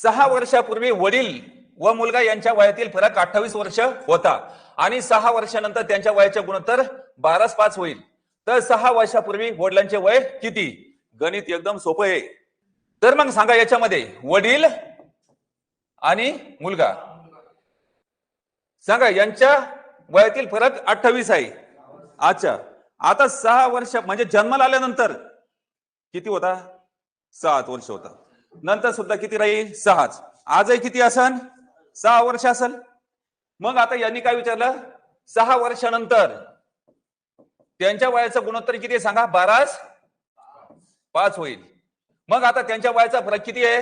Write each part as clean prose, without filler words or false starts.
6 वर्षापूर्वी वडील व मुलगा यांच्या वयातील फरक 28 वर्ष होता आणि 6 वर्षानंतर त्यांच्या वयाचे गुणोत्तर 12:5 होईल. तर 6 वर्षापूर्वी वडिलांचे वय किती? गणित एकदम सोपं आहे. तर मग सांगा याच्यामध्ये वडील आणि मुलगा सांगा यांच्या वयातील फरक 28 आहे. अच्छा, आता 6 वर्ष म्हणजे जन्माला आल्यानंतर किती होता? 7 वर्ष होता. नंतर सुद्धा किती राहील? 6च. आजही किती असन? 6 वर्ष असेल. मग आता यांनी काय विचारलं? 6 वर्षानंतर त्यांच्या वयाचं गुणोत्तर किती आहे सांगा? 12:5 होईल. मग आता त्यांच्या वयाचा फरक किती आहे?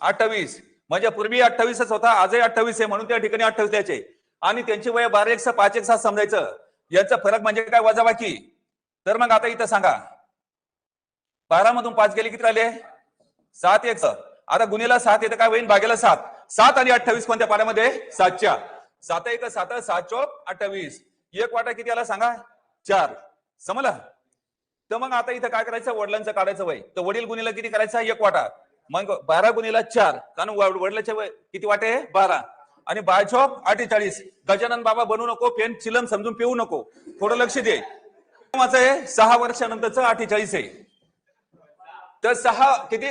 28. म्हणजे पूर्वी 28च होता, आजही 28 आहे, म्हणून त्या ठिकाणी 28 द्यायचे. आणि त्यांची वय 12 1 5 1 7 समजायचं. यांचा फरक म्हणजे काय? वजाबाकी. तर मग आता इथं सांगा 12 मधून 5 गेले किती राहिले? 7 1. आता गुणिला 7 येतं काय होईल? भागेला 7. 7 आणि 28 कोणत्या पाड्यामध्ये? 7च्या. 7 1 7 7 चौक 28. एक वाटा किती आला सांगा? 4. समजलं? तर मग आता इथं काय करायचं? वडिलांचं काढायचं वय. तर वडील गुणिला किती करायचा? 1 वाटा. मग 12 गुणिला 4, कारण वडिलांचे वय किती वाटे? 12. आणि 12 चौक 48. गजानन बाबा बनू नको, पेन चिलम समजून पिऊ नको, थोडं लक्ष दे. 6 वर्षानंतरच 48 आहे. तर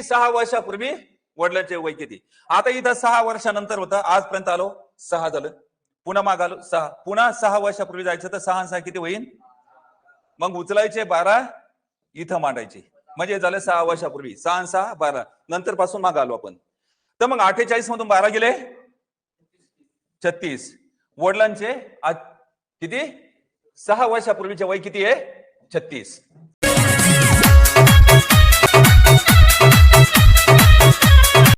6 वर्षापूर्वी वडिलांचे वय किती? आता इथं 6 वर्षानंतर होतं, आजपर्यंत आलो 6 झालं. पुन्हा माग आलो 6. पुन्हा 6 वर्षापूर्वी जायचं तर 6 आणि 6 किती होईल? मग उचलायचे 12, इथं मांडायचे, म्हणजे झालं 6 वर्षापूर्वी. 6 आणि 6 12. नंतर पासून माग आलो आपण. तर मग 48 मधून 12 गेले 36. वडिलांचे किती? 6 वर्षापूर्वीचे वय किती आहे? 36.